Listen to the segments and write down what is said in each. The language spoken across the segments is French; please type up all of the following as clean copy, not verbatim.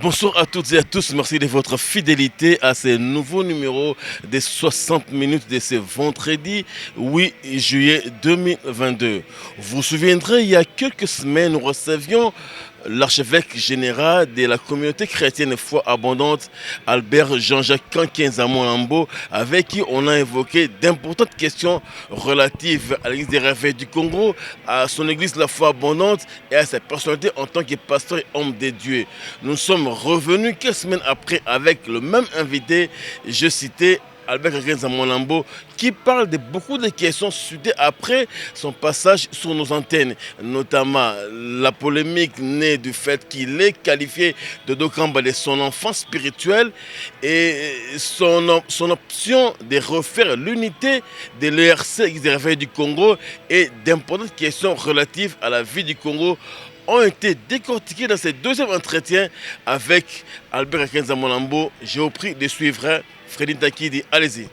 Bonsoir à toutes et à tous, merci de votre fidélité à ce nouveau numéro des 60 minutes de ce vendredi 8 juillet 2022. Vous vous souviendrez, il y a quelques semaines, nous recevions l'archevêque général de la communauté chrétienne Foi Abondante, Albert Jean-Jacques Kankenza Molambo, avec qui on a évoqué d'importantes questions relatives à l'église des réveils du Congo, à son église La Foi Abondante et à sa personnalité en tant que pasteur et homme de Dieu. Nous sommes revenus quelques semaines après avec le même invité, je citais Albert Kankenza Molambo, qui parle de beaucoup de questions suscitées après son passage sur nos antennes, notamment la polémique née du fait qu'il est qualifié de Dokamba de son enfant spirituel et son option de refaire l'unité de l'ERC des réveils du Congo et d'importantes questions relatives à la vie du Congo ont été décortiquées dans ce deuxième entretien avec Albert Kankenza Molambo. J'ai au prix de suivre Freddy Takidi, allez-y.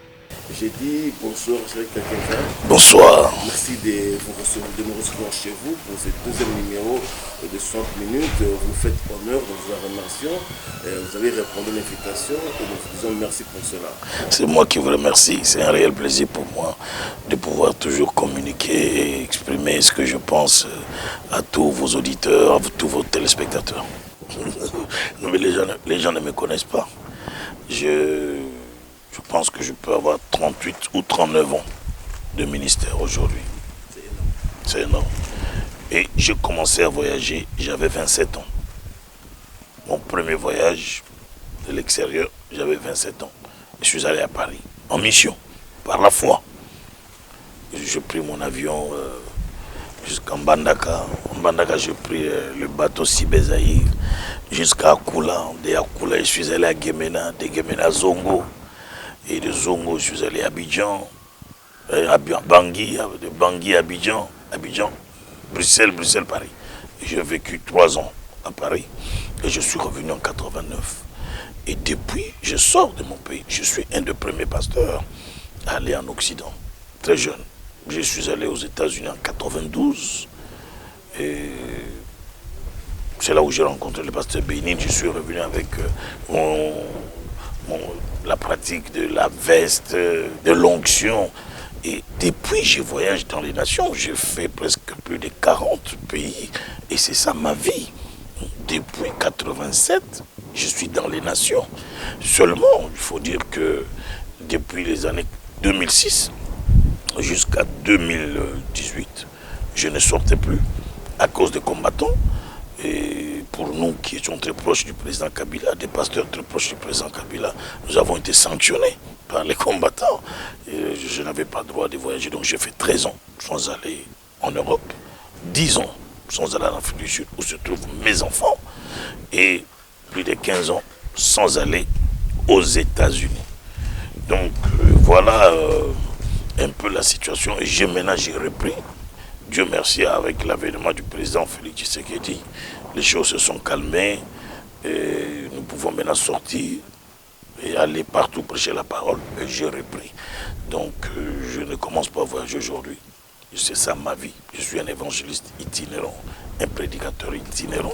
J'ai dit bonsoir, Albert Kankenza. Bonsoir. Merci de nous recevoir chez vous pour ce deuxième numéro de 60 minutes. Vous faites honneur, nous vous remercions. Vous avez répondu à l'invitation et nous vous disons merci pour cela. C'est moi qui vous remercie. C'est un réel plaisir pour moi de pouvoir toujours communiquer et exprimer ce que je pense à tous vos auditeurs, à tous vos téléspectateurs. Non, mais les gens ne me connaissent pas. Je pense que je peux avoir 38 ou 39 ans de ministère aujourd'hui. C'est énorme. Et j'ai commencé à voyager, j'avais 27 ans. Mon premier voyage de l'extérieur, j'avais 27 ans. Je suis allé à Paris, en mission, par la foi. J'ai pris mon avion jusqu'à Mbandaka. En Mbandaka, j'ai pris le bateau Sibé-Zaïre jusqu'à Akula. De Akula, je suis allé à Gemena, de Gemena à Zongo. Et de Zongo, je suis allé à Abidjan, à Bangui, de Bangui à Abidjan, Bruxelles, Paris. J'ai vécu 3 ans à Paris et je suis revenu en 89. Et depuis, je sors de mon pays. Je suis un des premiers pasteurs à aller en Occident, très jeune. Je suis allé aux États-Unis en 92 et c'est là où j'ai rencontré le pasteur Bénin. Je suis revenu avec la pratique de la veste, de l'onction. Et depuis, je voyage dans les nations. J'ai fait presque plus de 40 pays. Et c'est ça ma vie. Depuis 87, je suis dans les nations. Seulement, il faut dire que depuis les années 2006 jusqu'à 2018, je ne sortais plus à cause des combattants. Et pour nous qui étions très proches du président Kabila, des pasteurs très proches du président Kabila, nous avons été sanctionnés par les combattants. Et je n'avais pas le droit de voyager, donc j'ai fait 13 ans sans aller en Europe, 10 ans sans aller en Afrique du Sud, où se trouvent mes enfants, et plus de 15 ans sans aller aux États-Unis. Donc voilà un peu la situation, et maintenant j'ai repris. Dieu merci, avec l'avènement du président Félix Tshisekedi, les choses se sont calmées et nous pouvons maintenant sortir et aller partout prêcher la parole. Et j'ai repris. Donc je ne commence pas à voyager aujourd'hui. C'est ça ma vie. Je suis un évangéliste itinérant, un prédicateur itinérant.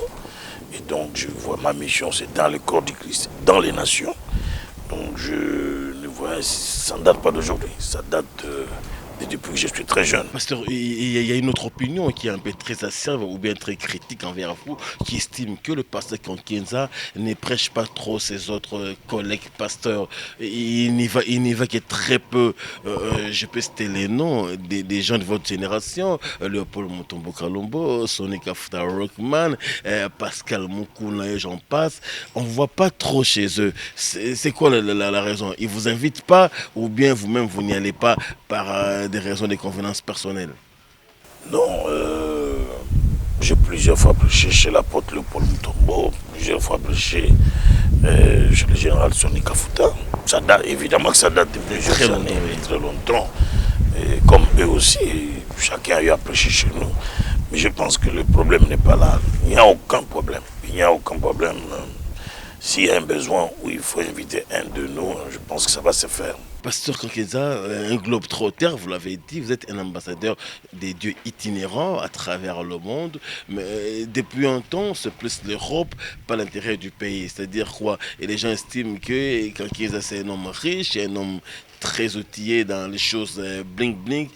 Et donc je vois ma mission, c'est dans le corps du Christ, dans les nations. Donc je ne vois, ça ne date pas d'aujourd'hui, ça date depuis que je suis très jeune. Pasteur, il y a une autre opinion qui est un peu très acerbe ou bien très critique envers vous, qui estime que le pasteur Kankenza ne prêche pas trop ses autres collègues pasteurs. Il n'y va que très peu. Je peux citer les noms des gens de votre génération, Léopold Mutombo Kalombo, Sonny Kafuta Rockman, Pascal Mukuna et j'en passe. On ne voit pas trop chez eux. C'est quoi la raison? Ils ne vous invitent pas ou bien vous-même vous n'y allez pas par des raisons de convenance personnelles? Non, j'ai plusieurs fois prêché chez l'apôtre Léopold Mutombo, plusieurs fois prêché chez le général Sonny Kafuta. Ça date, évidemment que ça date de plusieurs années, très longtemps. Et comme eux aussi, chacun a eu à prêcher chez nous. Mais je pense que le problème n'est pas là. Il n'y a aucun problème. Il n'y a aucun problème. S'il y a un besoin où il faut inviter un de nous, je pense que ça va se faire. Pasteur Kankéza, un globe trotter, vous l'avez dit, vous êtes un ambassadeur des dieux itinérants à travers le monde, mais depuis un temps, c'est plus l'Europe, pas l'intérêt du pays. C'est-à-dire quoi? Et les gens estiment que Kankéza, c'est un homme riche, un homme très outillé dans les choses bling bling.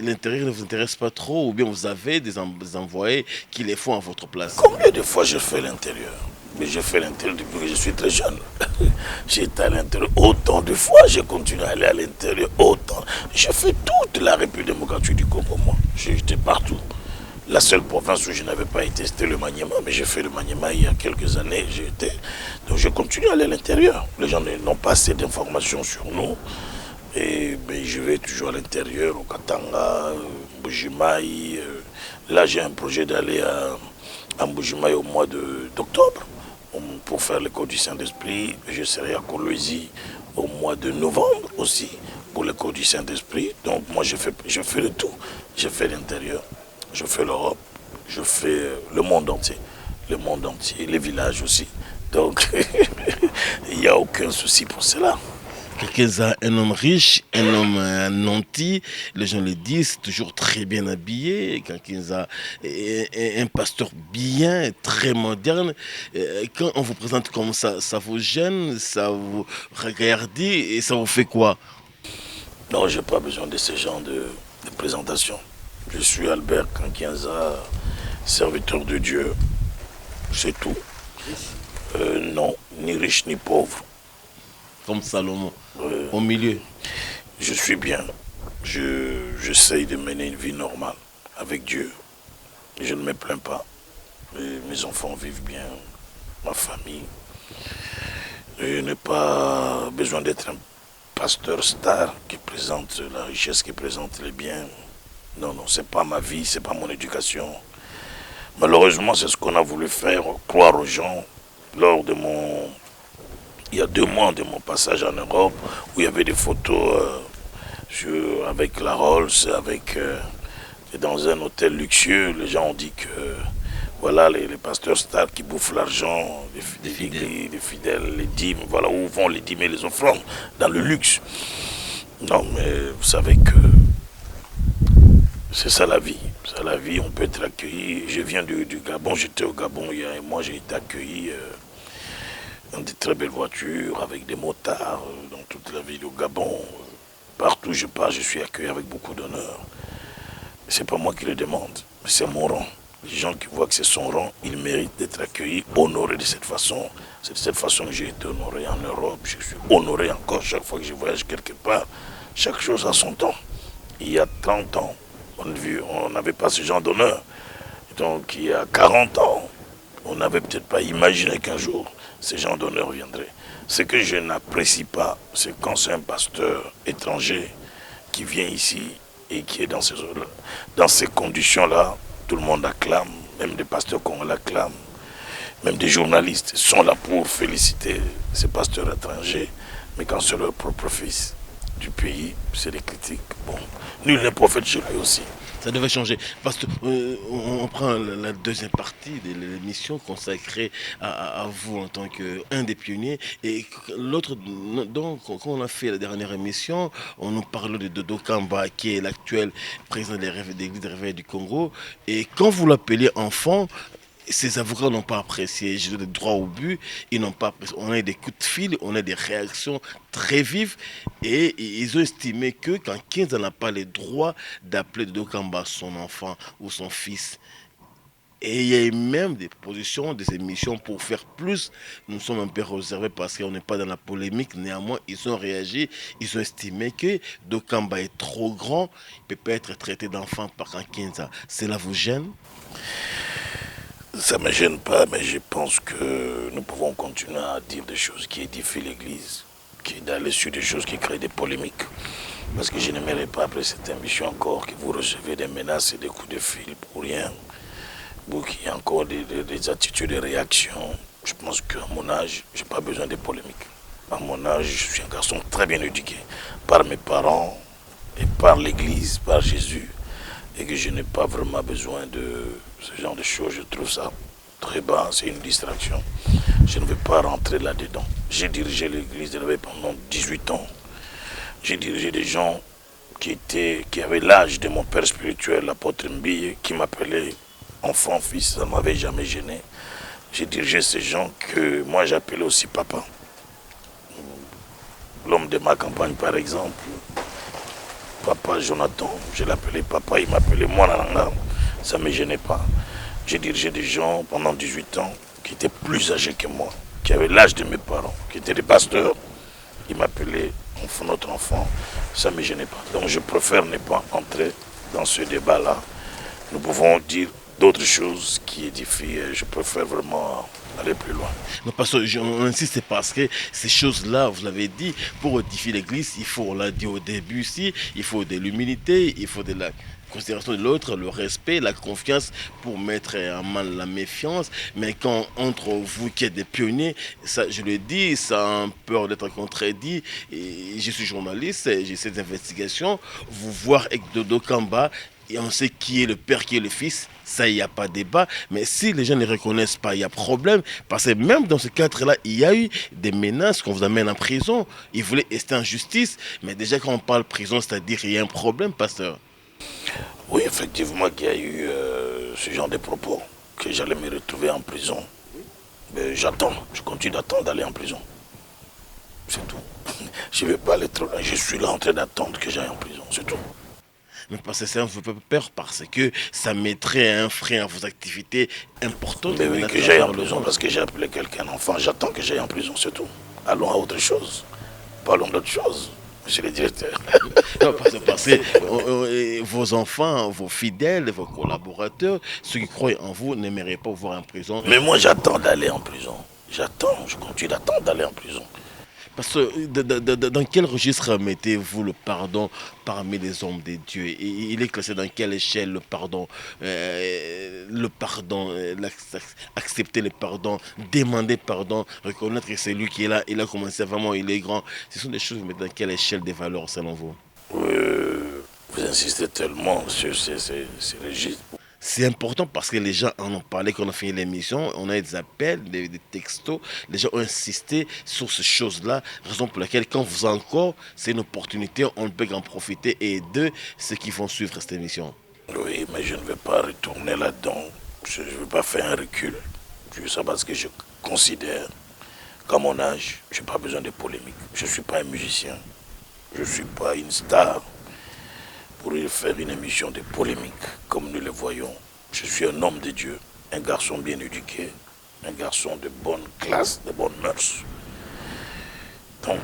L'intérieur ne vous intéresse pas trop, ou bien vous avez des envoyés qui les font à votre place. Combien de fois je fais l'intérieur? Mais je fais l'intérieur depuis que je suis très jeune. J'étais à l'intérieur autant de fois, je continue à aller à l'intérieur autant. Je fais toute la République démocratique du Congo, moi. J'étais partout. La seule province où je n'avais pas été, c'était le Maniema, mais j'ai fait le Maniema il y a quelques années, j'y étais. Donc je continue à aller à l'intérieur. Les gens n'ont pas assez d'informations sur nous. Et ben, je vais toujours à l'intérieur, au Katanga, Mbujimaï. Là, j'ai un projet d'aller à Mbujimaï au mois d'octobre pour faire l'école du Saint-Esprit. Je serai à Kolwezi au mois de novembre aussi pour l'école du Saint-Esprit. Donc moi, je fais le tout. Je fais l'intérieur, je fais l'Europe, je fais le monde entier. Le monde entier, les villages aussi. Donc, il n'y a aucun souci pour cela. Quelqu'un, un homme riche, un homme nanti, les gens le disent, toujours très bien habillé. Quelqu'un, un pasteur bien, très moderne. Quand on vous présente comme ça vous gêne, ça vous regarde et ça vous fait quoi? Non, je n'ai pas besoin de ce genre de présentation. Je suis Albert Kankianza, serviteur de Dieu. C'est tout. Non, ni riche ni pauvre. Comme Salomon, au milieu. Je suis bien. J'essaye de mener une vie normale avec Dieu. Je ne me plains pas. Mes enfants vivent bien, ma famille. Je n'ai pas besoin d'être un pasteur star qui présente la richesse, qui présente les biens. Non, non, c'est pas ma vie, c'est pas mon éducation. Malheureusement, c'est ce qu'on a voulu faire, croire aux gens lors de il y a 2 mois de mon passage en Europe, où il y avait des photos avec la Rolls, dans un hôtel luxueux. Les gens ont dit que voilà les pasteurs stars qui bouffent l'argent des fidèles, les dîmes, voilà où vont les dîmes et les offrandes, dans le luxe. Non, mais vous savez que c'est ça la vie. C'est la vie, on peut être accueilli. Je viens du Gabon, j'étais au Gabon il y a un mois, j'ai été accueilli dans des très belles voitures, avec des motards, dans toute la ville au Gabon. Partout où je pars, je suis accueilli avec beaucoup d'honneur. C'est pas moi qui le demande, c'est mon rang. Les gens qui voient que c'est son rang, ils méritent d'être accueillis, honorés de cette façon. C'est de cette façon que j'ai été honoré en Europe. Je suis honoré encore chaque fois que je voyage quelque part. Chaque chose a son temps. Il y a 30 ans, on n'avait pas ce genre d'honneur. Donc il y a 40 ans, on n'avait peut-être pas imaginé qu'un jour, ce genre d'honneur viendrait. Ce que je n'apprécie pas, c'est quand c'est un pasteur étranger qui vient ici et qui est dans ces conditions-là. Tout le monde acclame, même des pasteurs qu'on l'acclame, même des journalistes sont là pour féliciter ces pasteurs étrangers. Mais quand c'est leur propre fils du pays, c'est des critiques. Bon, nul n'est prophète chez lui aussi. Ça devait changer. Parce que on prend la deuxième partie de l'émission consacrée à vous en tant qu'un des pionniers. Et l'autre, donc, quand on a fait la dernière émission, on nous parlait de Dodo Kamba, qui est l'actuel président de l'Église des Réveils du Congo. Et quand vous l'appelez enfant, ces avocats n'ont pas apprécié, je dis droit au but, ils n'ont pas apprécié. On a des coups de fil, on a des réactions très vives et ils ont estimé que quand 15 n'a pas le droit d'appeler Dodo Kamba son enfant ou son fils. Et il y a eu même des propositions, des émissions pour faire plus. Nous sommes un peu réservés parce qu'on n'est pas dans la polémique. Néanmoins, ils ont réagi. Ils ont estimé que Dokamba est trop grand. Il ne peut pas être traité d'enfant par un 15 ans. Cela vous gêne? Ça ne me gêne pas, mais je pense que nous pouvons continuer à dire des choses qui édifient l'Église, d'aller sur des choses qui créent des polémiques. Parce que je n'aimerais pas, après cette émission encore, que vous recevez des menaces et des coups de fil pour rien. Ou qu'il y ait encore des attitudes de réaction. Je pense qu'à mon âge, je n'ai pas besoin de polémiques. À mon âge, je suis un garçon très bien éduqué par mes parents et par l'Église, par Jésus. Et que je n'ai pas vraiment besoin de ce genre de choses. Je trouve ça très bas, c'est une distraction. Je ne vais pas rentrer là-dedans. J'ai dirigé l'église de la pendant 18 ans. J'ai dirigé des gens qui avaient l'âge de mon père spirituel, l'apôtre Mbille, qui m'appelait enfant, fils, ça ne m'avait jamais gêné. J'ai dirigé ces gens que moi j'appelais aussi papa. L'homme de ma campagne, par exemple, papa Jonathan, je l'appelais papa, il m'appelait moi Nalanga, ça ne me gênait pas. J'ai dirigé des gens pendant 18 ans qui étaient plus âgés que moi, qui avaient l'âge de mes parents, qui étaient des pasteurs, ils m'appelaient notre enfant, ça ne me gênait pas. Donc je préfère ne pas entrer dans ce débat-là. Nous pouvons dire d'autres choses qui édifient, je préfère vraiment aller plus loin. Non, parce que on insiste parce que ces choses-là, vous l'avez dit, pour édifier l'Église, il faut, on l'a dit au début ici, il faut de l'humilité, il faut de la considération de l'autre, le respect, la confiance pour mettre en mal la méfiance. Mais quand entre vous qui êtes des pionniers, ça, je le dis, ça a peur d'être contredit. Et je suis journaliste, j'ai cette investigation, vous voir avec Dodo Kamba, et on sait qui est le père, qui est le fils, ça, il n'y a pas de débat. Mais si les gens ne reconnaissent pas, il y a problème. Parce que même dans ce cadre-là, il y a eu des menaces qu'on vous amène en prison. Ils voulaient rester en justice. Mais déjà, quand on parle prison, c'est-à-dire qu'il y a un problème, pasteur. Oui, effectivement, qu'il y a eu ce genre de propos, que j'allais me retrouver en prison. Mais j'attends, je continue d'attendre d'aller en prison. C'est tout. Je ne vais pas aller trop loin. Je suis là en train d'attendre que j'aille en prison, c'est tout. Mais parce que ça me fait peur, parce que ça mettrait un frein à vos activités importantes. Mais oui, que j'aille en prison, parce que j'ai appelé quelqu'un enfant. J'attends que j'aille en prison, c'est tout. Allons à autre chose. Parlons d'autre chose, monsieur le directeur. Non, parce que vos enfants, vos fidèles, vos collaborateurs, ceux qui croient en vous, n'aimeraient pas vous voir en prison. Mais moi, j'attends d'aller en prison. J'attends, je continue d'attendre d'aller en prison. Parce que dans quel registre mettez-vous le pardon parmi les hommes de Dieu? Et il est classé dans quelle échelle le pardon? Accepter le pardon, demander pardon, reconnaître que c'est lui qui est là, il a commencé vraiment, il est grand. Ce sont des choses, mais dans quelle échelle des valeurs selon vous? Vous insistez tellement sur ces registres. C'est important parce que les gens en ont parlé quand on a fini l'émission, on a des appels, des textos, les gens ont insisté sur ces choses-là, raison pour laquelle quand vous encore, c'est une opportunité, on peut en profiter et aider ceux qui vont suivre cette émission. Oui, mais je ne vais pas retourner là-dedans, je ne vais pas faire un recul, ça parce que je considère qu'à mon âge, je n'ai pas besoin de polémique, je ne suis pas un musicien, je ne suis pas une star. Pour faire une émission de polémique, comme nous le voyons. Je suis un homme de Dieu, un garçon bien éduqué, un garçon de bonne classe, de bonnes mœurs. Donc,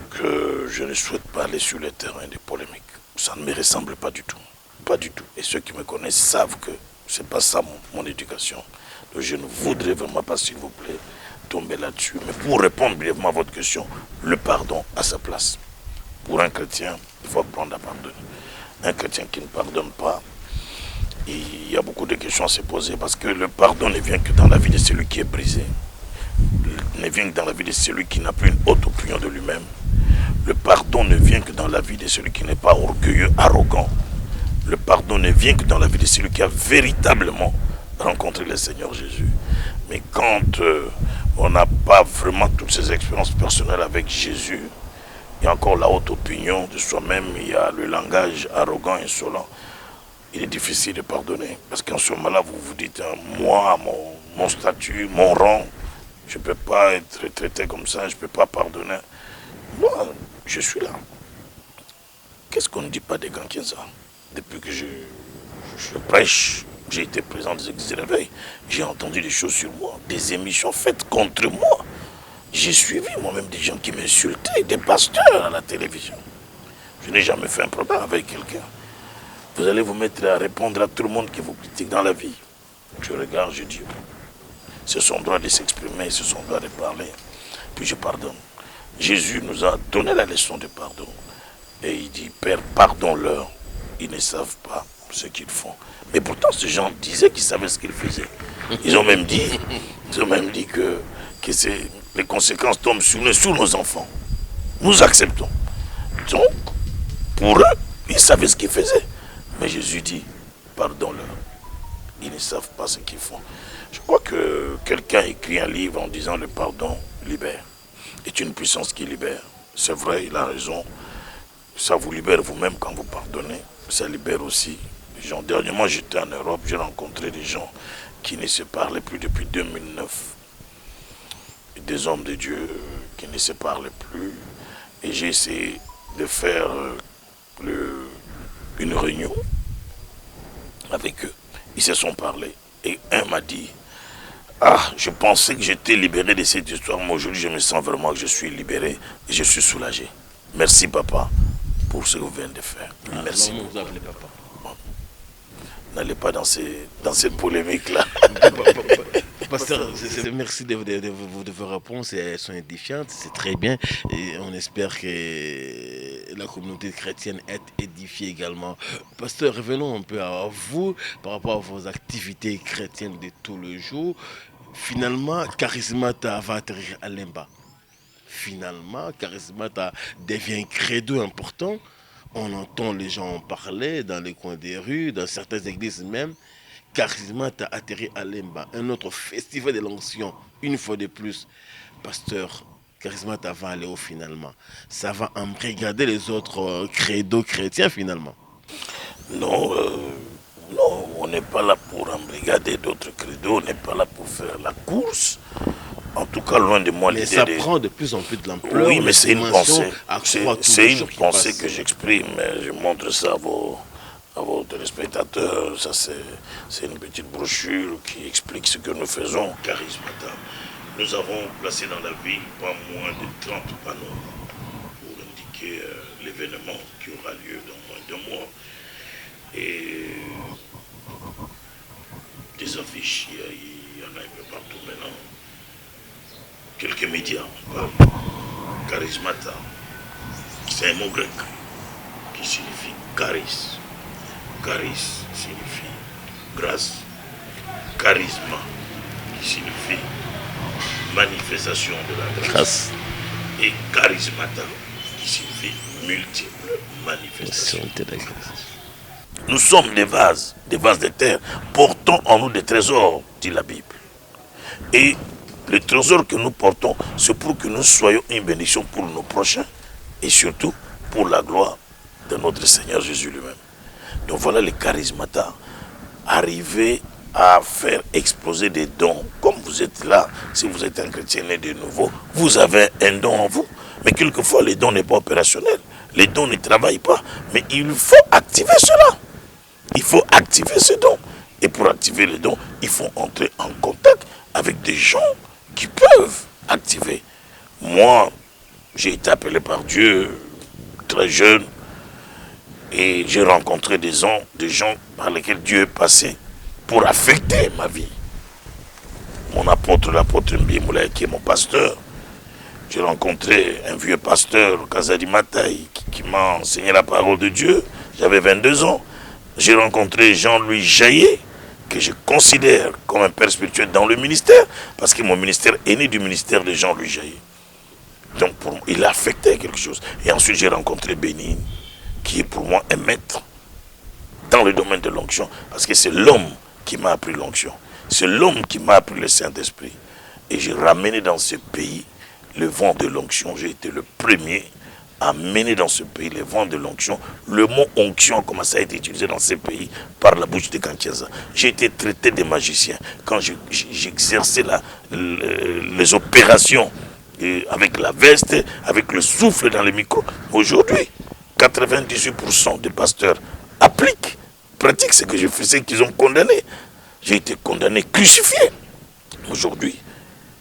je ne souhaite pas aller sur le terrain des polémiques. Ça ne me ressemble pas du tout. Pas du tout. Et ceux qui me connaissent savent que ce n'est pas ça mon éducation. Donc, je ne voudrais vraiment pas, s'il vous plaît, tomber là-dessus. Mais pour répondre brièvement à votre question, le pardon à sa place. Pour un chrétien, il faut apprendre à pardonner. Un chrétien qui ne pardonne pas, il y a beaucoup de questions à se poser parce que le pardon ne vient que dans la vie de celui qui est brisé, ne vient que dans la vie de celui qui n'a plus une haute opinion de lui-même. Le pardon ne vient que dans la vie de celui qui n'est pas orgueilleux, arrogant. Le pardon ne vient que dans la vie de celui qui a véritablement rencontré le Seigneur Jésus. Mais quand on n'a pas vraiment toutes ces expériences personnelles avec Jésus, il y a encore la haute opinion de soi-même, il y a le langage arrogant, insolent. Il est difficile de pardonner. Parce qu'en ce moment-là, vous vous dites, moi, mon statut, mon rang, je ne peux pas être traité comme ça, je ne peux pas pardonner. Moi, je suis là. Qu'est-ce qu'on ne dit pas des grands Kienza? Depuis que je prêche, j'ai été présent des églises de réveil, j'ai entendu des choses sur moi, des émissions faites contre moi. J'ai suivi moi-même des gens qui m'insultaient, des pasteurs à la télévision. Je n'ai jamais fait un problème avec quelqu'un. Vous allez vous mettre à répondre à tout le monde qui vous critique dans la vie. Je regarde, je dis, c'est son droit de s'exprimer, c'est son droit de parler. Puis je pardonne. Jésus nous a donné la leçon de pardon. Et il dit, Père, pardonne-leur. Ils ne savent pas ce qu'ils font. Mais pourtant, ces gens disaient qu'ils savaient ce qu'ils faisaient. Ils ont même dit que les conséquences tombent sur nos enfants. Nous acceptons. Donc, pour eux, ils savaient ce qu'ils faisaient. Mais Jésus dit, pardonne-leur. ils ne savent pas ce qu'ils font. Je crois que quelqu'un écrit un livre en disant le pardon libère. C'est une puissance qui libère. C'est vrai, il a raison. Ça vous libère vous-même quand vous pardonnez. Ça libère aussi les gens. Dernièrement, j'étais en Europe, j'ai rencontré des gens qui ne se parlaient plus depuis 2009. Des hommes de Dieu qui ne se parlaient plus. Et j'ai essayé de faire une réunion avec eux. Ils se sont parlé. Et un m'a dit, ah, je pensais que j'étais libéré de cette histoire, mais aujourd'hui je me sens vraiment que je suis libéré et je suis soulagé. Merci papa pour ce que vous venez de faire. Merci. Non, vous appelez papa. Bon. N'allez pas dans ces polémiques-là. Pasteur, merci de vos réponses, elles sont édifiantes, c'est très bien. Et on espère que la communauté chrétienne est édifiée également. Pasteur, revenons un peu à vous par rapport à vos activités chrétiennes de tous les jours. Finalement, Charismata va atterrir à Lemba. Finalement, Charismata devient un credo important. On entend les gens en parler dans les coins des rues, dans certaines églises même. Charismata atterri à Lemba, un autre festival de l'onction, une fois de plus. Pasteur, Charismata va aller où finalement? Ça va embrigader les autres credos chrétiens finalement? Non, non, on n'est pas là pour embrigader d'autres credos, on n'est pas là pour faire la course. En tout cas, loin de moi mais l'idée ça prend de plus en plus de l'ampleur. Oui, mais c'est une pensée. C'est une pensée passe. que j'exprime. Je montre ça à vos téléspectateurs. Ça, c'est une petite brochure qui explique ce que nous faisons. Charismata. Nous avons placé dans la ville pas moins de 30 panneaux pour indiquer l'événement qui aura lieu dans moins d'1 mois. Et des affiches, il y en a un peu partout maintenant. Quelques médias parlent. Charismata, c'est un mot grec qui signifie charis. Charis signifie grâce. Charisma qui signifie manifestation de la grâce. Et charismata qui signifie multiples manifestations de la grâce. Nous sommes des vases de terre, portant en nous des trésors, dit la Bible. Et le trésor que nous portons, c'est pour que nous soyons une bénédiction pour nos prochains et surtout pour la gloire de notre Seigneur Jésus lui-même. Donc voilà les charismata, arriver à faire exploser des dons. Comme vous êtes là, si vous êtes un chrétien né de nouveau, vous avez un don en vous. Mais quelquefois, les dons n'est pas opérationnel. Les dons ne travaillent pas. Mais il faut activer cela. Il faut activer ce don. Et pour activer les dons, il faut entrer en contact avec des gens qui peuvent activer. Moi, j'ai été appelé par Dieu très jeune et j'ai rencontré des gens par lesquels Dieu est passé pour affecter ma vie. Mon apôtre, l'apôtre Mbimoulaye, qui est mon pasteur. J'ai rencontré un vieux pasteur, Kazadi Mataï, qui m'a enseigné la parole de Dieu. J'avais 22 ans. J'ai rencontré Jean-Louis Jaillet, que je considère comme un père spirituel dans le ministère, parce que mon ministère est né du ministère de Jean-Louis Jaillet. Donc pour moi, il a affecté quelque chose. Et ensuite j'ai rencontré Bénigne, qui est pour moi un maître dans le domaine de l'onction, parce que c'est l'homme qui m'a appris l'onction. C'est l'homme qui m'a appris le Saint-Esprit. Et j'ai ramené dans ce pays le vent de l'onction. J'ai été le premier à mener dans ce pays le vent de l'onction. Le mot onction a commencé à être utilisé dans ce pays par la bouche de Kankiaza. J'ai été traité de magicien quand j'exerçais les opérations avec la veste, avec le souffle dans le micro. Aujourd'hui, 98% des pasteurs pratiquent ce que je faisais, qu'ils ont condamné. J'ai été condamné, crucifié. Aujourd'hui,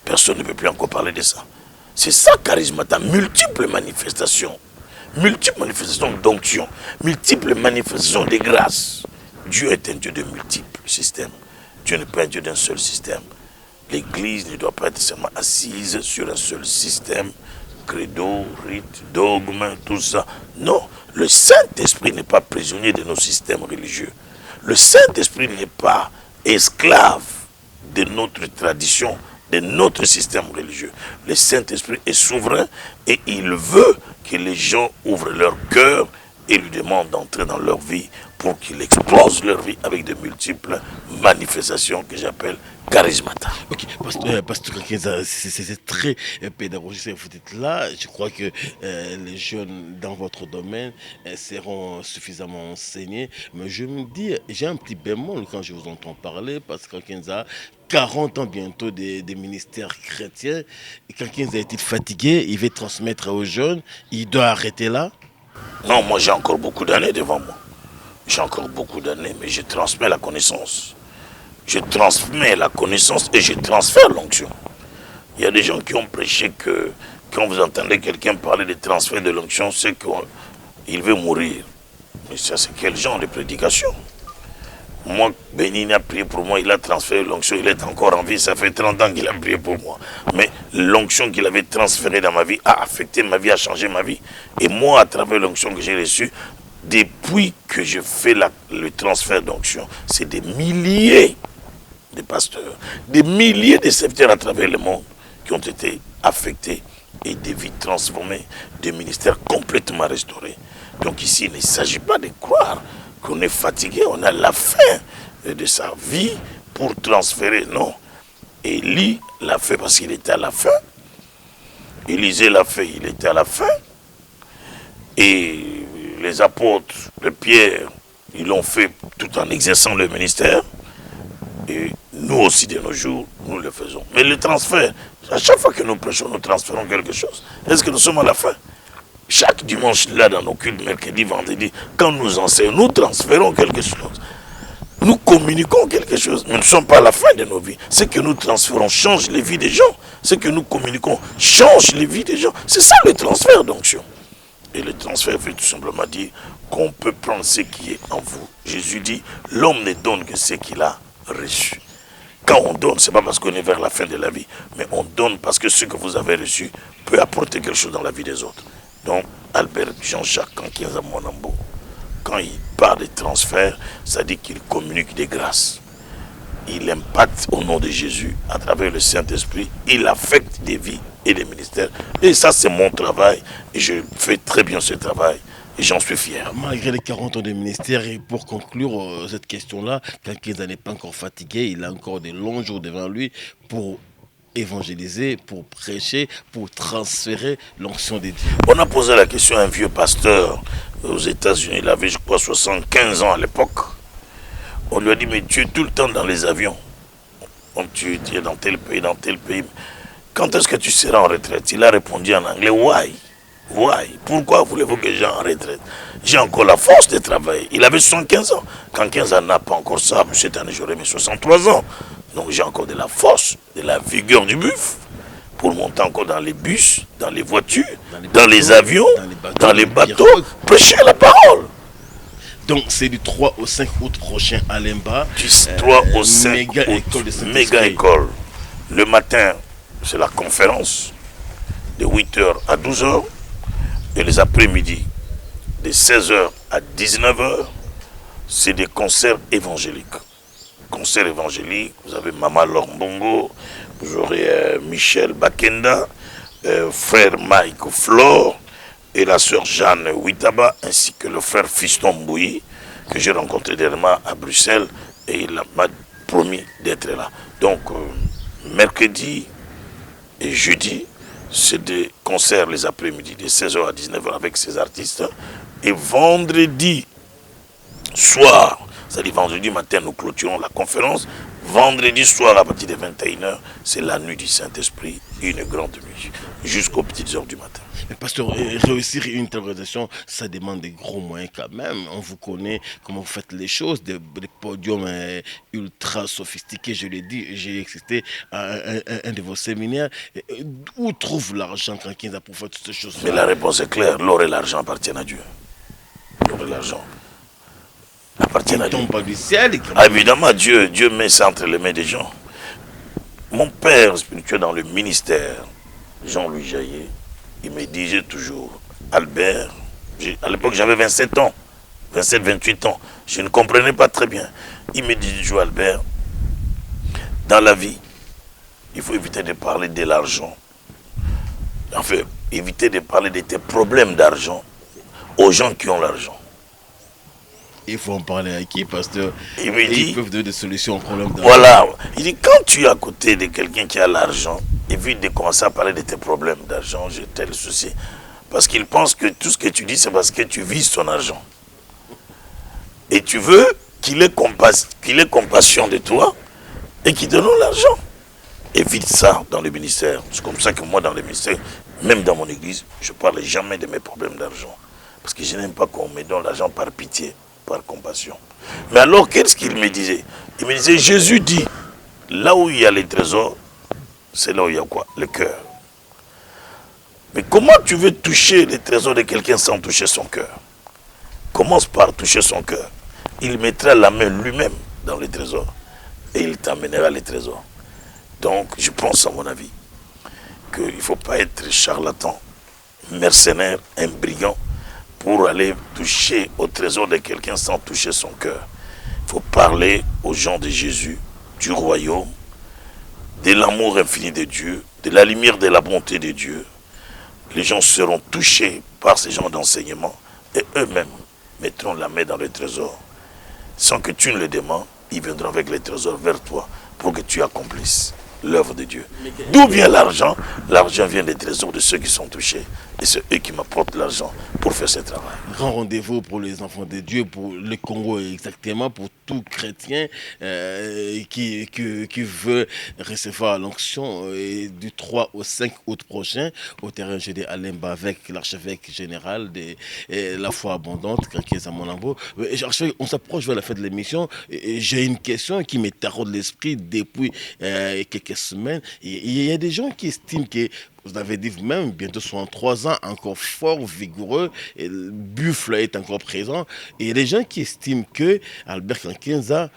personne ne peut plus encore parler de ça. C'est ça, charismata, multiples manifestations d'onction, multiples manifestations de grâce. Dieu est un Dieu de multiples systèmes. Dieu n'est pas un Dieu d'un seul système. L'Église ne doit pas être seulement assise sur un seul système, credo, rite, dogme, tout ça. Non, le Saint-Esprit n'est pas prisonnier de nos systèmes religieux. Le Saint-Esprit n'est pas esclave de notre tradition, de notre système religieux. Le Saint-Esprit est souverain et il veut que les gens ouvrent leur cœur et lui demandent d'entrer dans leur vie pour qu'ils explosent leur vie avec de multiples manifestations que j'appelle charismata. Ok, Pasteur Kenza, c'est très pédagogique, vous êtes là. Je crois que les jeunes dans votre domaine seront suffisamment enseignés. Mais je me dis, j'ai un petit bémol quand je vous entends parler, parce que Kenza, 40 ans bientôt des ministères chrétiens, et quand Kenza est fatigué, il veut transmettre aux jeunes, il doit arrêter là. Non, moi j'ai encore beaucoup d'années devant moi. J'ai encore beaucoup d'années, mais je transmets la connaissance. Je transmets la connaissance et je transfère l'onction. Il y a des gens qui ont prêché que quand vous entendez quelqu'un parler de transfert de l'onction, c'est qu'il veut mourir. Mais ça, c'est quel genre de prédication? Moi, Bénin a prié pour moi, il a transféré l'onction, il est encore en vie, ça fait 30 ans qu'il a prié pour moi. Mais l'onction qu'il avait transférée dans ma vie a affecté ma vie, a changé ma vie. Et moi, à travers l'onction que j'ai reçue, depuis que je fais le transfert d'onction, c'est des milliers de pasteurs, des milliers de serviteurs à travers le monde qui ont été affectés et des vies transformées, des ministères complètement restaurés. Donc ici, il ne s'agit pas de croire qu'on est fatigué, on a la fin de sa vie pour transférer, non. Élie l'a fait parce qu'il était à la fin. Élisée l'a fait, il était à la fin. Et les apôtres de Pierre, ils l'ont fait tout en exerçant le ministère. Et nous aussi, de nos jours, nous le faisons. Mais le transfert, à chaque fois que nous prêchons, nous transférons quelque chose. Est-ce que nous sommes à la fin? Chaque dimanche, là, dans nos cultes, mercredi, vendredi, quand nous enseignons, nous transférons quelque chose. Nous communiquons quelque chose. Mais nous ne sommes pas à la fin de nos vies. Ce que nous transférons change les vies des gens. Ce que nous communiquons change les vies des gens. C'est ça le transfert d'onction. Et le transfert veut tout simplement dire qu'on peut prendre ce qui est en vous. Jésus dit, l'homme ne donne que ce qu'il a reçu. Quand on donne, ce n'est pas parce qu'on est vers la fin de la vie, mais on donne parce que ce que vous avez reçu peut apporter quelque chose dans la vie des autres. Donc, Albert Jean-Jacques Kankienza Monambo, quand il parle de transfert, ça dit qu'il communique des grâces. Il impacte au nom de Jésus, à travers le Saint-Esprit, il affecte des vies et des ministères. Et ça, c'est mon travail, et je fais très bien ce travail. Et j'en suis fier. Malgré les 40 ans de ministère, et pour conclure cette question-là, quand Kenza n'est pas encore fatigué, il a encore des longs jours devant lui pour évangéliser, pour prêcher, pour transférer l'onction des dieux. On a posé la question à un vieux pasteur aux États-Unis, il avait, je crois, 75 ans à l'époque. On lui a dit, mais tu es tout le temps dans les avions. Tu es dans tel pays, dans tel pays. Quand est-ce que tu seras en retraite? Il a répondu en anglais, why? Why? Pourquoi voulez-vous que j'aille en retraite? J'ai encore la force de travailler. Il avait 75 ans. Quand 15 ans n'a pas encore ça, cette année j'aurai mes 63 ans. Donc j'ai encore de la force, de la vigueur du buffle pour monter encore dans les bus, dans les voitures, dans les avions, dans les bateaux, prêcher la parole. Donc c'est du 3 au 5 août prochain à Lemba. Du 3 au 5 méga août, école de Saint-Esprit. méga école. Le matin, c'est la conférence de 8h à 12h. Et les après-midi, de 16h à 19h, c'est des concerts évangéliques. Concerts évangéliques, vous avez Mama Lombongo, vous aurez Michel Bakenda, frère Mike Flore et la sœur Jeanne Witaba, ainsi que le frère Fiston Mbouyi, que j'ai rencontré dernièrement à Bruxelles, et il m'a promis d'être là. Donc, mercredi et jeudi, c'est des concerts les après-midi, de 16h à 19h avec ces artistes. Et vendredi soir, c'est-à-dire vendredi matin, nous clôturons la conférence. Vendredi soir, à partir de 21h, c'est la nuit du Saint-Esprit, une grande nuit, jusqu'aux petites heures du matin. Mais pasteur, réussir une interprétation, ça demande des gros moyens quand même. On vous connaît comment vous faites les choses, des podiums ultra sophistiqués, je l'ai dit, j'ai existé à un de vos séminaires. Où trouve l'argent quand Kenza pour faire toutes ces choses-là? Mais la réponse est claire, l'or et l'argent appartiennent à Dieu. L'or et l'argent appartiennent à Dieu. Pas du ciel. Ah, évidemment, Dieu met ça entre les mains des gens. Mon père spirituel dans le ministère, Jean-Louis Jaillet, il me disait toujours, Albert, à l'époque j'avais 27 ans, 27, 28 ans, je ne comprenais pas très bien. Il me disait toujours, Albert, dans la vie, il faut éviter de parler de l'argent. Enfin, éviter de parler de tes problèmes d'argent aux gens qui ont l'argent. Il faut en parler à qui, pasteur? Il me Et ils dit, peuvent donner des solutions au problème d'argent. voilà, il dit, quand tu es à côté de quelqu'un qui a l'argent, évite de commencer à parler de tes problèmes d'argent, j'ai tel souci. Parce qu'il pense que tout ce que tu dis, c'est parce que tu vises son argent. Et tu veux qu'il ait compassion de toi et qu'il te donne l'argent. Évite ça dans le ministère. C'est comme ça que moi, dans le ministère, même dans mon église, je ne parle jamais de mes problèmes d'argent. Parce que je n'aime pas qu'on me donne l'argent par pitié, par compassion. Mais alors, qu'est-ce qu'il me disait? Il me disait, Jésus dit, là où il y a les trésors, c'est là où il y a quoi? Le cœur. Mais comment tu veux toucher les trésors de quelqu'un sans toucher son cœur? Commence par toucher son cœur. Il mettra la main lui-même dans les trésors et il t'amènera les trésors. Donc, je pense, à mon avis, qu'il ne faut pas être charlatan, mercenaire, un brigand, pour aller toucher au trésor de quelqu'un sans toucher son cœur. Il faut parler aux gens de Jésus, du royaume, de l'amour infini de Dieu, de la lumière de la bonté de Dieu. Les gens seront touchés par ces gens d'enseignement et eux-mêmes mettront la main dans le trésor. Sans que tu ne le demandes, ils viendront avec les trésors vers toi pour que tu accomplisses l'œuvre de Dieu. D'où vient l'argent? L'argent vient des trésors de ceux qui sont touchés. Et c'est eux qui m'apportent l'argent pour faire ce travail. Grand rendez-vous pour les enfants de Dieu, pour le Congo exactement, pour tout chrétien qui veut recevoir l'onction du 3 au 5 août prochain au terrain GD à Lemba avec l'archevêque général de la foi abondante, Kakieza Monambo. On s'approche vers la fin de l'émission. J'ai une question qui me taraude l'esprit depuis quelques semaines. Il y a des gens qui estiment que vous avez dit vous-même, bientôt 63 ans, encore fort, vigoureux, et le buffle est encore présent. Et les gens qui estiment que Albert Kankenza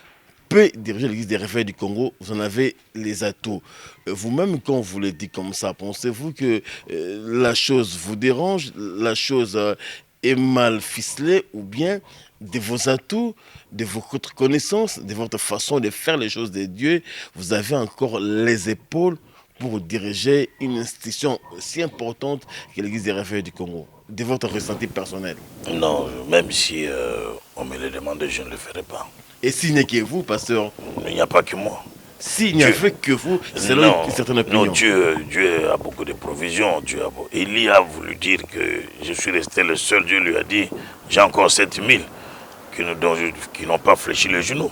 peut diriger l'église des réveils du Congo, vous en avez les atouts. Vous-même, quand vous le dites comme ça, pensez-vous que la chose vous dérange, la chose est mal ficelée, ou bien de vos atouts, de votre connaissance, de votre façon de faire les choses de Dieu, vous avez encore les épaules pour diriger une institution si importante que l'Église des réveils du Congo, de votre ressenti personnel? Non, même si on me le demandait, je ne le ferai pas. Et s'il n'y a que vous, pasteur? Il n'y a pas que moi. S'il n'y avait que vous, selon une certaine opinion. Non, Dieu a beaucoup de provisions. Élie a voulu dire que je suis resté le seul. Dieu lui a dit, j'ai encore 7000 qui n'ont pas fléchi les genoux.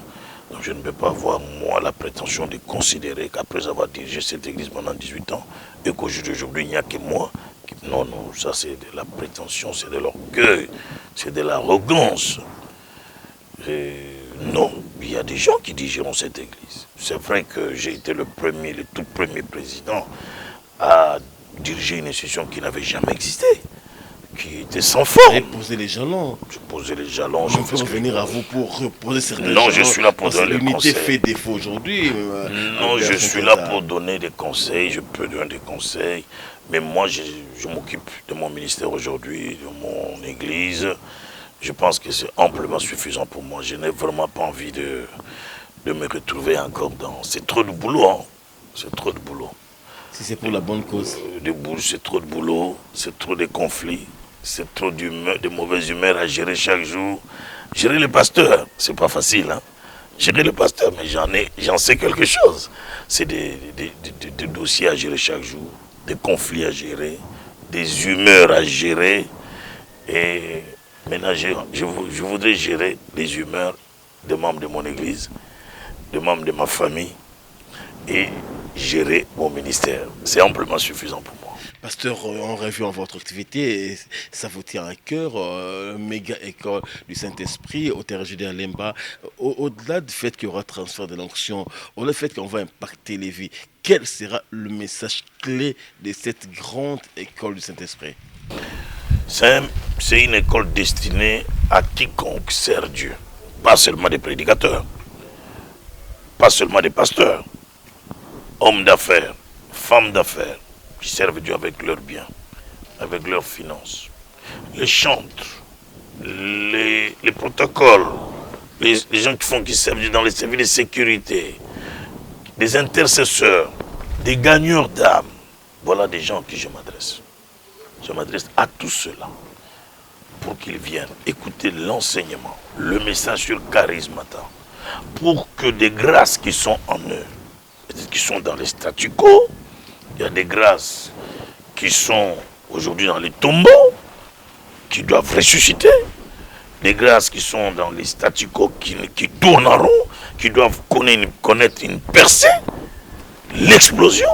Donc je ne peux pas avoir, moi, la prétention de considérer qu'après avoir dirigé cette église pendant 18 ans, et qu'au jour d'aujourd'hui, il n'y a que moi. Non, ça c'est de la prétention, c'est de l'orgueil, c'est de l'arrogance. Non, il y a des gens qui dirigeront cette église. C'est vrai que j'ai été le tout premier président à diriger une institution qui n'avait jamais existé, qui était sans forme. Et poser les jalons. Je posais les jalons. Je peux revenir à vous pour reposer certains jalons. Non, je suis là pour donner des conseils. L'unité fait défaut aujourd'hui. Non, je suis là pour donner des conseils. Je peux donner des conseils. Mais moi, je m'occupe de mon ministère aujourd'hui, de mon église. Je pense que c'est amplement suffisant pour moi. Je n'ai vraiment pas envie de me retrouver encore dans... C'est trop de boulot, hein. C'est trop de boulot. Si c'est pour la bonne cause. C'est trop de boulot, c'est trop de conflits, c'est trop de mauvaise humeur à gérer chaque jour. Gérer le pasteur, c'est pas facile, hein. Gérer le pasteur, mais j'en sais quelque chose. C'est des dossiers à gérer chaque jour, des conflits à gérer, des humeurs à gérer. Et maintenant, je voudrais gérer les humeurs des membres de mon église, des membres de ma famille et gérer mon ministère. C'est amplement suffisant pour moi. Pasteur, on revient à votre activité, et ça vous tient à cœur, méga école du Saint-Esprit, au TRGD à Lemba. Au-delà du fait qu'il y aura transfert de l'onction, au-delà du fait qu'on va impacter les vies, quel sera le message clé de cette grande école du Saint-Esprit? C'est une école destinée à quiconque sert Dieu. Pas seulement des prédicateurs, pas seulement des pasteurs, hommes d'affaires, femmes d'affaires, qui servent Dieu avec leurs biens, avec leurs finances. Les chantres, les protocoles, les gens qui servent Dieu dans les services de sécurité, des intercesseurs, des gagneurs d'âmes. Voilà des gens à qui je m'adresse. Je m'adresse à tous ceux-là pour qu'ils viennent écouter l'enseignement, le message sur charismata, pour que des grâces qui sont en eux, qui sont dans les statu quo, il y a des grâces qui sont aujourd'hui dans les tombeaux, qui doivent ressusciter, des grâces qui sont dans les statu quo, qui tournent en rond, qui doivent connaître une percée, l'explosion,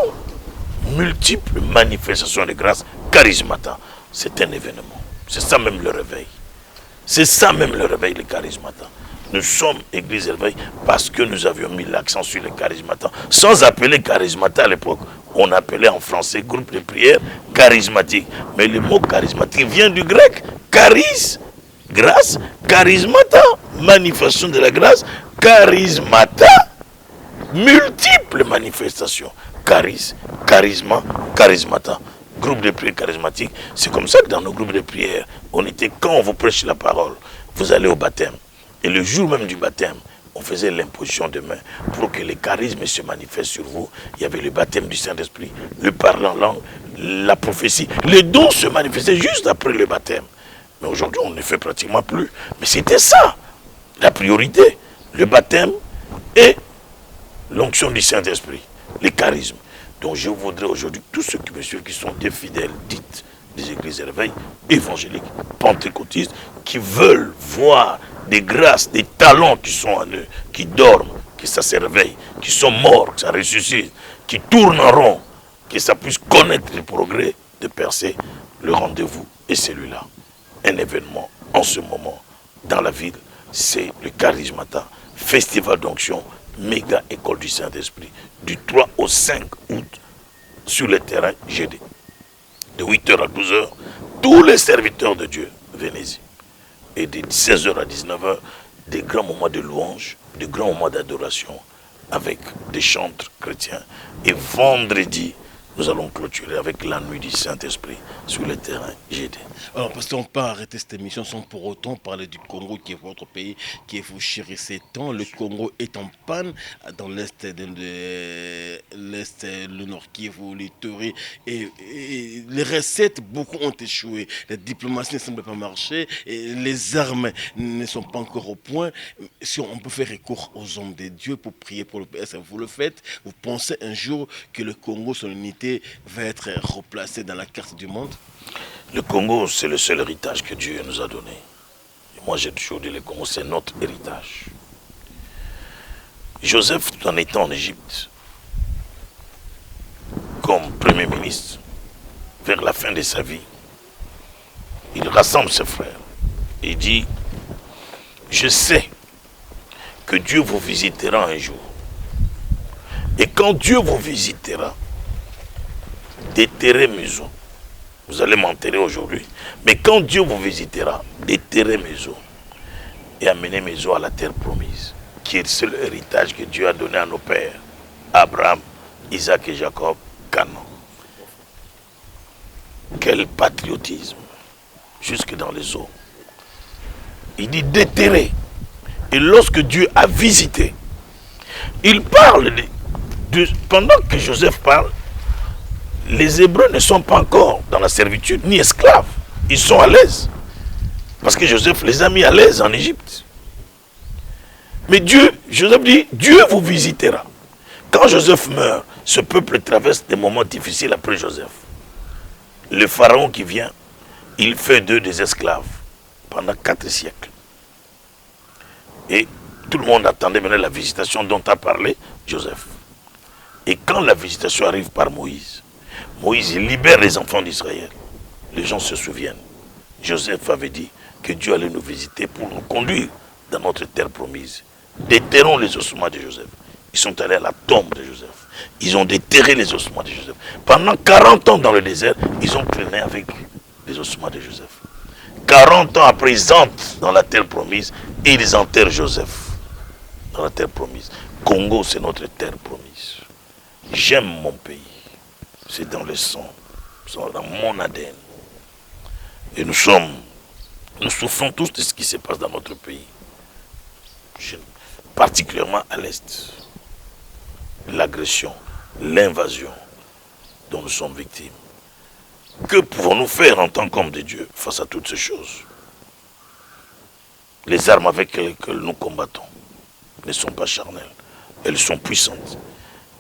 multiples manifestations de grâce, charismata. C'est un événement. C'est ça même le réveil. C'est ça même le réveil, le charismata. Nous sommes Église Réveil parce que nous avions mis l'accent sur le charismata. Sans appeler charismata à l'époque, on appelait en français groupe de prière charismatique. Mais le mot charismatique vient du grec charis, grâce, charismata, manifestation de la grâce, charismata, multiples manifestations. Charisma, charismata. Groupe de prière charismatique. C'est comme ça que dans nos groupes de prière, quand on vous prêche la parole, vous allez au baptême. Et le jour même du baptême, on faisait l'imposition de main pour que les charismes se manifestent sur vous. Il y avait le baptême du Saint-Esprit, le parler en langue, la prophétie. Les dons se manifestaient juste après le baptême. Mais aujourd'hui, on ne fait pratiquement plus. Mais c'était ça, la priorité. Le baptême et l'onction du Saint-Esprit, les charismes. Donc je voudrais aujourd'hui, tous ceux qui me suivent, qui sont des fidèles dites des églises de réveil, évangéliques, pentecôtistes, qui veulent voir des grâces, des talents qui sont en eux, qui dorment, que ça se réveille, qui sont morts, que ça ressuscite, qui tournent en rond, que ça puisse connaître le progrès de percer. Le rendez-vous est celui-là. Un événement en ce moment dans la ville, c'est le Charismata, Festival d'onction, méga école du Saint-Esprit, du 3 au 5 août sur le terrain GD. De 8h à 12h, tous les serviteurs de Dieu, venez-y. Et de 16h à 19h, des grands moments de louange, des grands moments d'adoration avec des chantres chrétiens. Et vendredi, nous allons clôturer avec la nuit du Saint-Esprit sur le terrain GD. Alors, parce qu'on ne peut pas arrêter cette émission sans pour autant parler du Congo, qui est votre pays, qui vous chérissez tant. Le Congo est en panne dans l'Est, le Nord Kivu, l'Ituri. Et les recettes, beaucoup ont échoué. La diplomatie ne semble pas marcher. Et les armes ne sont pas encore au point. Si on peut faire recours aux hommes de Dieu pour prier pour le pays, vous le faites. Vous pensez un jour que le Congo, son unité, va être replacé dans la carte du monde? Le Congo, c'est le seul héritage que Dieu nous a donné. Et moi, j'ai toujours dit, le Congo, c'est notre héritage. Joseph, tout en étant en Égypte, comme Premier ministre, vers la fin de sa vie, il rassemble ses frères et dit, je sais que Dieu vous visitera un jour. Et quand Dieu vous visitera, déterrez mes os. Vous allez m'enterrer aujourd'hui. Mais quand Dieu vous visitera, déterrez mes os et amenez mes os à la terre promise, qui est le seul héritage que Dieu a donné à nos pères, Abraham, Isaac et Jacob, Canaan. Quel patriotisme, jusque dans les eaux. Il dit déterrer. Et lorsque Dieu a visité, il parle pendant que Joseph parle, les Hébreux ne sont pas encore dans la servitude, ni esclaves. Ils sont à l'aise. Parce que Joseph les a mis à l'aise en Égypte. Mais Joseph dit, Dieu vous visitera. Quand Joseph meurt, ce peuple traverse des moments difficiles après Joseph. Le pharaon qui vient, il fait d'eux des esclaves pendant 4 siècles. Et tout le monde attendait maintenant la visitation dont a parlé Joseph. Et quand la visitation arrive par Moïse, Moïse libère les enfants d'Israël. Les gens se souviennent. Joseph avait dit que Dieu allait nous visiter pour nous conduire dans notre terre promise. Déterrons les ossements de Joseph. Ils sont allés à la tombe de Joseph. Ils ont déterré les ossements de Joseph. Pendant 40 ans dans le désert, ils ont traîné avec les ossements de Joseph. 40 ans après, ils entrent dans la terre promise et ils enterrent Joseph dans la terre promise. Congo, c'est notre terre promise. J'aime mon pays. C'est dans le sang, c'est dans mon ADN. Et nous souffrons tous de ce qui se passe dans notre pays. Particulièrement à l'Est. L'agression, l'invasion dont nous sommes victimes. Que pouvons-nous faire en tant qu'hommes de Dieu face à toutes ces choses? Les armes avec lesquelles nous combattons ne sont pas charnelles. Elles sont puissantes,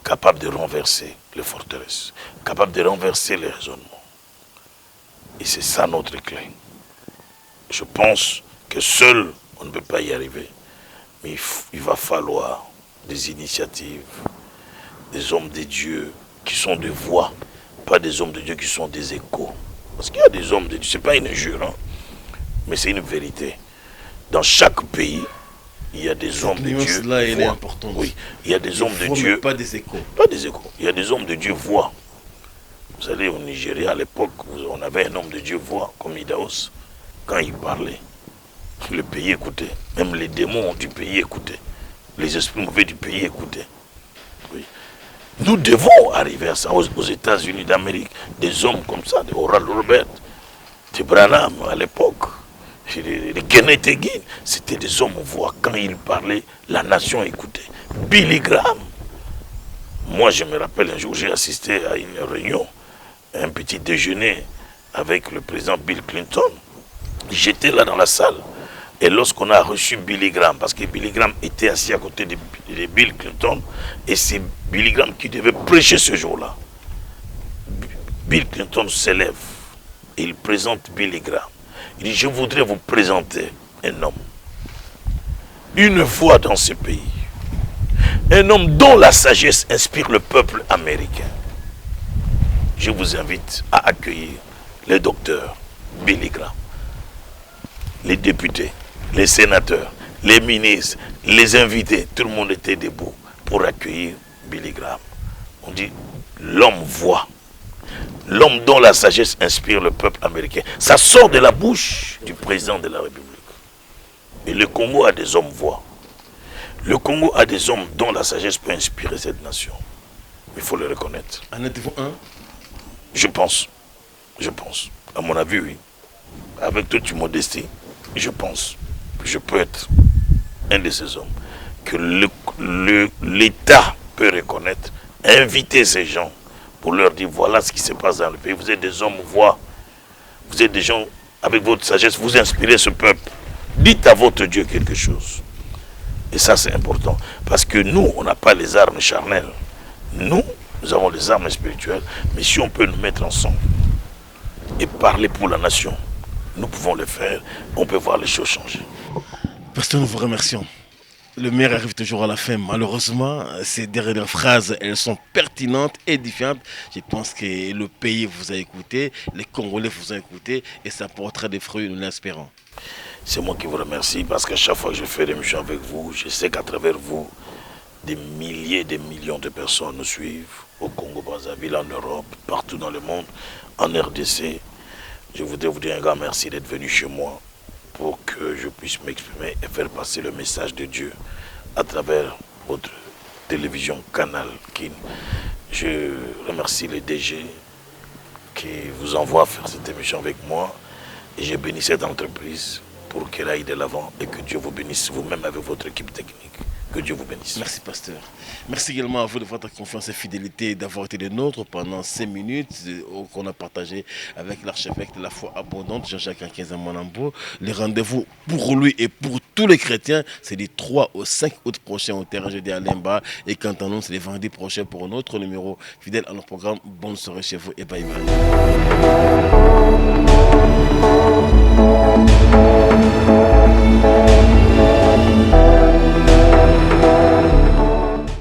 capables de renverser les forteresses, capables de renverser les raisonnements. Et c'est ça notre clé. Je pense que seul, on ne peut pas y arriver. Mais il va falloir des initiatives, des hommes de Dieu qui sont des voix, pas des hommes de Dieu qui sont des échos. Parce qu'il y a des hommes de Dieu, ce n'est pas une injure, hein, mais c'est une vérité. Dans chaque pays, il y a des hommes de Dieu. Là, elle est importante. Oui, il y a des hommes de Dieu. Pas des échos. Pas des échos. Il y a des hommes de Dieu voix. Vous savez, au Nigeria, à l'époque, on avait un homme de Dieu voix, comme Idaos. Quand il parlait, le pays écoutait. Même les démons du pays écoutaient. Les esprits mauvais du pays écoutaient. Oui. Nous devons arriver à ça aux États-Unis d'Amérique. Des hommes comme ça, des Oral Robert, des Branham à l'époque, les Kenneth Hagin, c'était des hommes voix. Quand ils parlaient, la nation écoutait. Billy Graham. Moi, je me rappelle un jour, j'ai assisté à une réunion, un petit déjeuner avec le président Bill Clinton. J'étais là dans la salle. Et lorsqu'on a reçu Billy Graham, parce que Billy Graham était assis à côté de Bill Clinton, et c'est Billy Graham qui devait prêcher ce jour-là. Bill Clinton s'élève et il présente Billy Graham. Il dit, je voudrais vous présenter un homme, une voix dans ce pays, un homme dont la sagesse inspire le peuple américain. Je vous invite à accueillir le docteur Billy Graham, les députés, les sénateurs, les ministres, les invités, tout le monde était debout pour accueillir Billy Graham. On dit, l'homme voit, l'homme dont la sagesse inspire le peuple américain. Ça sort de la bouche du président de la République. Et le Congo a des hommes voix. Le Congo a des hommes dont la sagesse peut inspirer cette nation. Il faut le reconnaître. En êtes-vous un? Je pense. À mon avis, oui. Avec toute modestie, je pense. Je peux être un de ces hommes que l'État peut reconnaître, inviter ces gens pour leur dire voilà ce qui se passe dans le pays. Vous êtes des hommes voix, vous êtes des gens avec votre sagesse, vous inspirez ce peuple. Dites à votre Dieu quelque chose. Et ça c'est important parce que nous, on n'a pas les armes charnelles. Nous avons les armes spirituelles, mais si on peut nous mettre ensemble et parler pour la nation, nous pouvons le faire, on peut voir les choses changer. Pasteur, nous vous remercions. Le meilleur arrive toujours à la fin. Malheureusement, ces dernières phrases, elles sont pertinentes, édifiantes. Je pense que le pays vous a écouté, les Congolais vous ont écouté, et ça portera des fruits, nous l'espérons. C'est moi qui vous remercie, parce qu'à chaque fois que je fais des missions avec vous, je sais qu'à travers vous, des milliers, des millions de personnes nous suivent, au Congo-Brazzaville, en Europe, partout dans le monde, en RDC. Je voudrais vous dire un grand merci d'être venu chez moi, pour que je puisse m'exprimer et faire passer le message de Dieu à travers votre télévision Canal Kin. Je remercie les DG qui vous envoient faire cette émission avec moi et je bénis cette entreprise pour qu'elle aille de l'avant et que Dieu vous bénisse vous-même avec votre équipe technique. Que Dieu vous bénisse. Merci, pasteur. Merci également à vous de votre confiance et fidélité, d'avoir été des nôtres pendant 5 minutes qu'on a partagé avec l'archevêque de la foi abondante, Jean-Jacques Nkenza Mwanambo. Les rendez-vous pour lui et pour tous les chrétiens, c'est du 3 au 5 août prochain au terrain de Alemba. Et quant à nous, c'est les vendredis prochains pour un autre numéro fidèle à notre programme. Bonne soirée chez vous et bye bye.